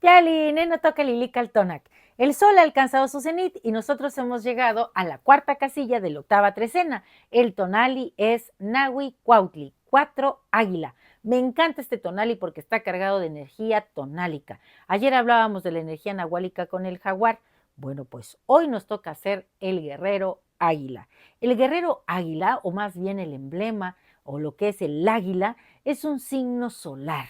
Yali, no toca Lilica al Tonac. El sol ha alcanzado su cenit y nosotros hemos llegado a la cuarta casilla de la octava trecena. El tonali es Nahui Cuautli, 4 águila. Me encanta este tonali porque está cargado de energía tonálica. Ayer hablábamos de la energía nahuálica con el jaguar. Bueno, pues hoy nos toca hacer el guerrero águila. El guerrero águila, o más bien el emblema, o lo que es el águila, es un signo solar.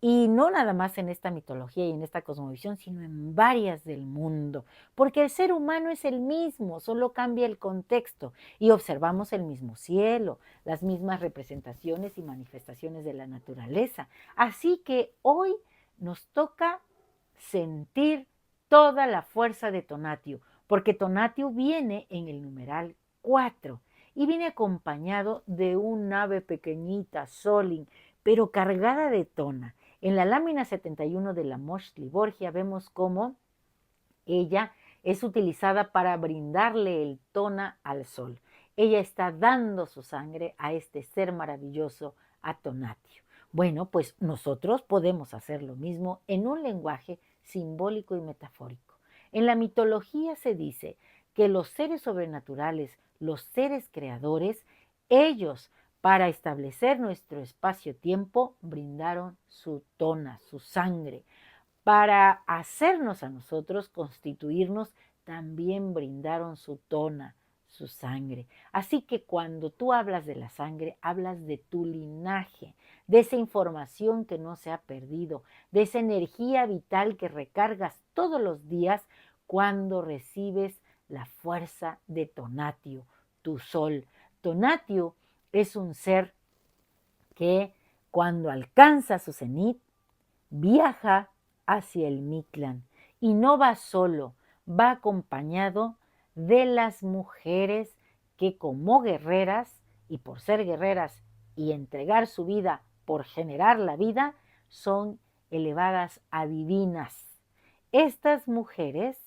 Y no nada más en esta mitología y en esta cosmovisión, sino en varias del mundo, porque el ser humano es el mismo, solo cambia el contexto y observamos el mismo cielo, las mismas representaciones y manifestaciones de la naturaleza. Así que hoy nos toca sentir toda la fuerza de Tonatiuh, porque Tonatiuh viene en el numeral 4 y viene acompañado de un ave pequeñita, Solin, pero cargada de tona. En la lámina 71 de la Mochtli Borgia vemos cómo ella es utilizada para brindarle el tona al sol. Ella está dando su sangre a este ser maravilloso, a Tonatiuh. Bueno, pues nosotros podemos hacer lo mismo en un lenguaje simbólico y metafórico. En la mitología se dice que los seres sobrenaturales, los seres creadores, ellos para establecer nuestro espacio-tiempo, brindaron su tona, su sangre. Para hacernos a nosotros, constituirnos, también brindaron su tona, su sangre. Así que cuando tú hablas de la sangre, hablas de tu linaje, de esa información que no se ha perdido, de esa energía vital que recargas todos los días cuando recibes la fuerza de Tonatiuh, tu sol. Tonatiuh es un ser que cuando alcanza su cenit viaja hacia el Mictlán y no va solo, va acompañado de las mujeres que como guerreras y por ser guerreras y entregar su vida por generar la vida, son elevadas a divinas. Estas mujeres,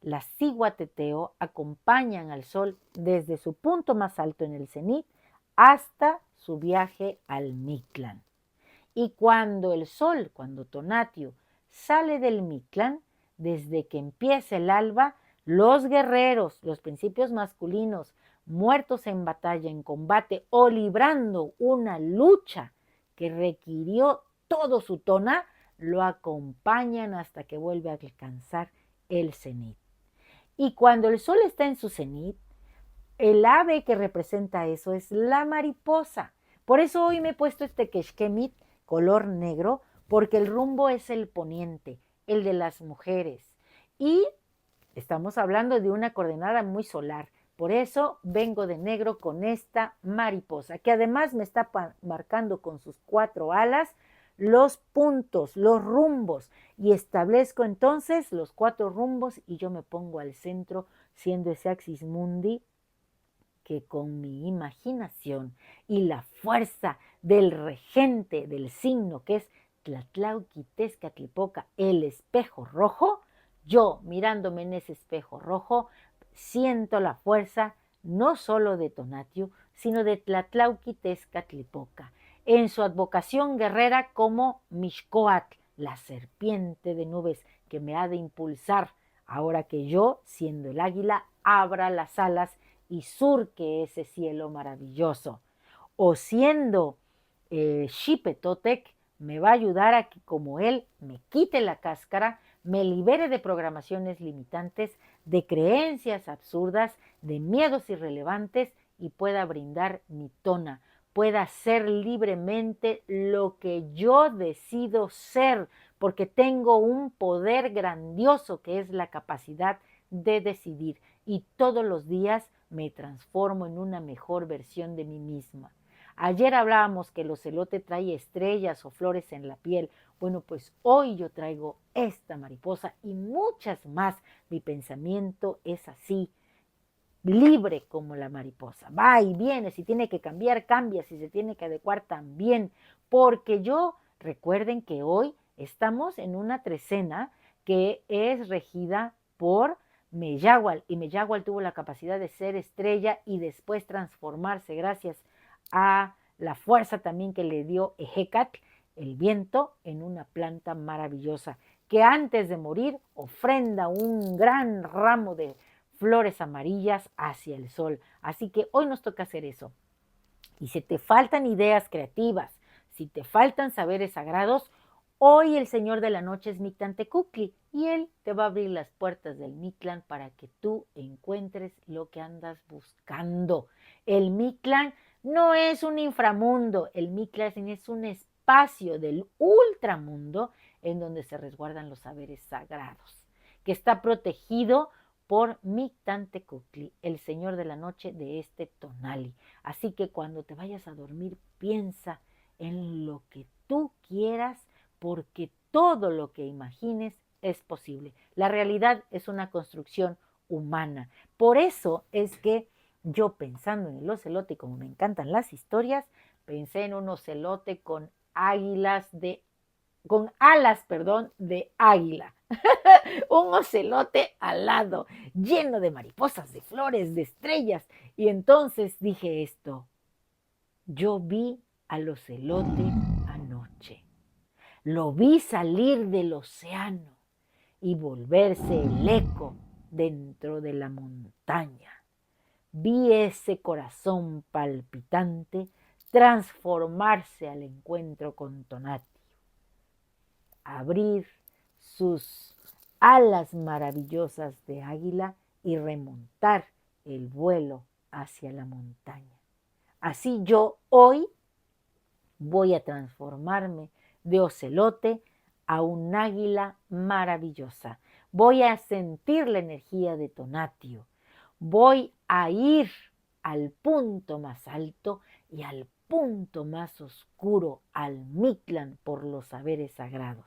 las Ciguateteo, acompañan al sol desde su punto más alto en el cenit hasta su viaje al Mictlán. Y cuando el sol, cuando Tonatiuh sale del Mictlán, desde que empieza el alba, los guerreros, los principios masculinos, muertos en batalla, en combate o librando una lucha que requirió todo su tona, lo acompañan hasta que vuelve a alcanzar el cenit. Y cuando el sol está en su cenit, el ave que representa eso es la mariposa. Por eso hoy me he puesto este quexquemit color negro, porque el rumbo es el poniente, el de las mujeres. Y estamos hablando de una coordenada muy solar. Por eso vengo de negro con esta mariposa, que además me está marcando con sus 4 alas los puntos, los rumbos, y establezco entonces los 4 rumbos y yo me pongo al centro, siendo ese axis mundi que con mi imaginación y la fuerza del regente del signo que es Tlatlauquitezcatlipoca, el espejo rojo, yo mirándome en ese espejo rojo, siento la fuerza no solo de Tonatiuh, sino de Tlatlauquitezcatlipoca, en su advocación guerrera como Mixcoatl, la serpiente de nubes que me ha de impulsar, ahora que yo, siendo el águila, abra las alas y surque ese cielo maravilloso. O siendo Xipetotec, me va a ayudar a que como él me quite la cáscara, me libere de programaciones limitantes, de creencias absurdas, de miedos irrelevantes y pueda brindar mi tona, pueda ser libremente lo que yo decido ser, porque tengo un poder grandioso que es la capacidad de decidir y todos los días me transformo en una mejor versión de mí misma. Ayer hablábamos que el ocelote trae estrellas o flores en la piel. Bueno, pues hoy yo traigo esta mariposa y muchas más. Mi pensamiento es así, libre como la mariposa. Va y viene, si tiene que cambiar, cambia, si se tiene que adecuar también. Porque yo, recuerden que hoy estamos en una trecena que es regida por Meyahual, y Meyahual tuvo la capacidad de ser estrella y después transformarse gracias a la fuerza también que le dio Ejecatl el viento en una planta maravillosa que antes de morir ofrenda un gran ramo de flores amarillas hacia el sol. Así que hoy nos toca hacer eso. Y si te faltan ideas creativas, si te faltan saberes sagrados, hoy el Señor de la Noche es Mictlantecutli y Él te va a abrir las puertas del Mictlán para que tú encuentres lo que andas buscando. El Mictlán no es un inframundo, el Mictlán es un espacio del ultramundo en donde se resguardan los saberes sagrados, que está protegido por Mictlantecutli, el Señor de la Noche de este Tonali. Así que cuando te vayas a dormir, piensa en lo que tú quieras, porque todo lo que imagines es posible. La realidad es una construcción humana. Por eso es que yo, pensando en el ocelote, como me encantan las historias, pensé en un ocelote con alas, de águila. Un ocelote alado, lleno de mariposas, de flores, de estrellas. Y entonces dije esto: yo vi al ocelote anoche. Lo vi salir del océano y volverse el eco dentro de la montaña. Vi ese corazón palpitante transformarse al encuentro con Tonati, abrir sus alas maravillosas de águila y remontar el vuelo hacia la montaña. Así yo hoy voy a transformarme de ocelote a un águila maravillosa. Voy a sentir la energía de Tonatio. Voy a ir al punto más alto y al punto más oscuro, al Mictlán, por los saberes sagrados.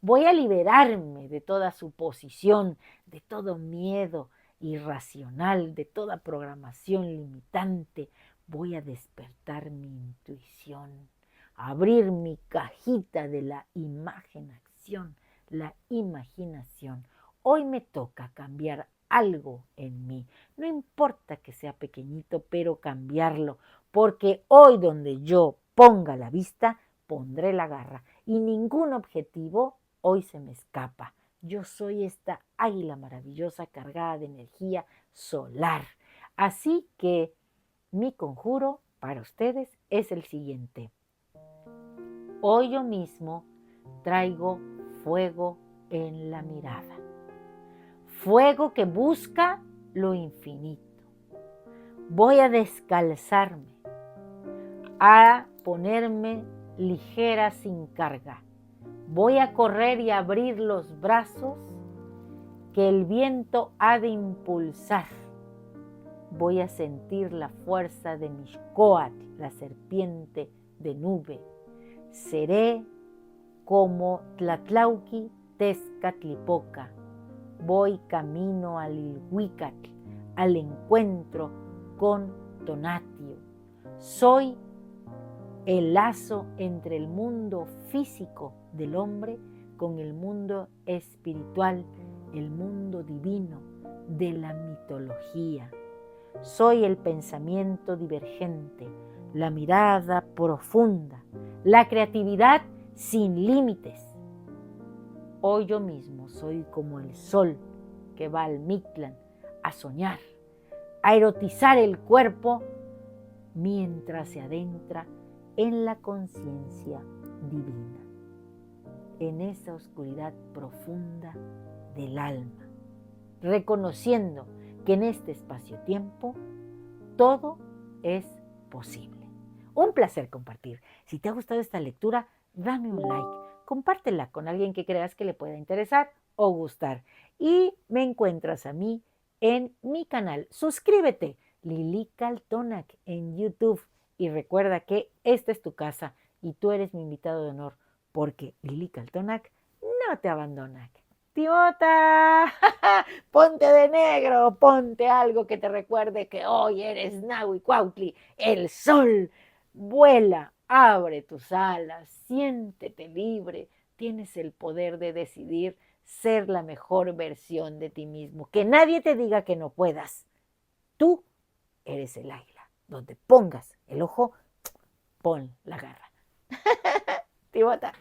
Voy a liberarme de toda suposición, de todo miedo irracional, de toda programación limitante. Voy a despertar mi intuición, abrir mi cajita de la imagen-acción, la imaginación. Hoy me toca cambiar algo en mí. No importa que sea pequeñito, pero cambiarlo, porque hoy donde yo ponga la vista, pondré la garra y ningún objetivo hoy se me escapa. Yo soy esta águila maravillosa cargada de energía solar. Así que mi conjuro para ustedes es el siguiente. Hoy yo mismo traigo fuego en la mirada. Fuego que busca lo infinito. Voy a descalzarme, a ponerme ligera sin carga. Voy a correr y abrir los brazos que el viento ha de impulsar. Voy a sentir la fuerza de Mixcoatl, la serpiente de nube. Seré como Tlatlauqui Tezcatlipoca. Voy camino al Ilhuicatl, al encuentro con Tonatio. Soy el lazo entre el mundo físico del hombre con el mundo espiritual, el mundo divino de la mitología. Soy el pensamiento divergente, la mirada profunda, la creatividad sin límites. Hoy yo mismo soy como el sol que va al Mictlán a soñar, a erotizar el cuerpo mientras se adentra en la conciencia divina, en esa oscuridad profunda del alma, reconociendo que en este espacio-tiempo todo es posible. Un placer compartir. Si te ha gustado esta lectura, dame un like, compártela con alguien que creas que le pueda interesar o gustar. Y me encuentras a mí en mi canal. Suscríbete, Lili Caltonac, en YouTube. Y recuerda que esta es tu casa y tú eres mi invitado de honor, porque Lili Caltonac no te abandona. Tiota, ponte de negro, ponte algo que te recuerde que hoy eres Nahui-Cuautli, el sol. Vuela, abre tus alas, siéntete libre. Tienes el poder de decidir ser la mejor versión de ti mismo. Que nadie te diga que no puedas. Tú eres el águila. Donde pongas el ojo, pon la garra. Tibota.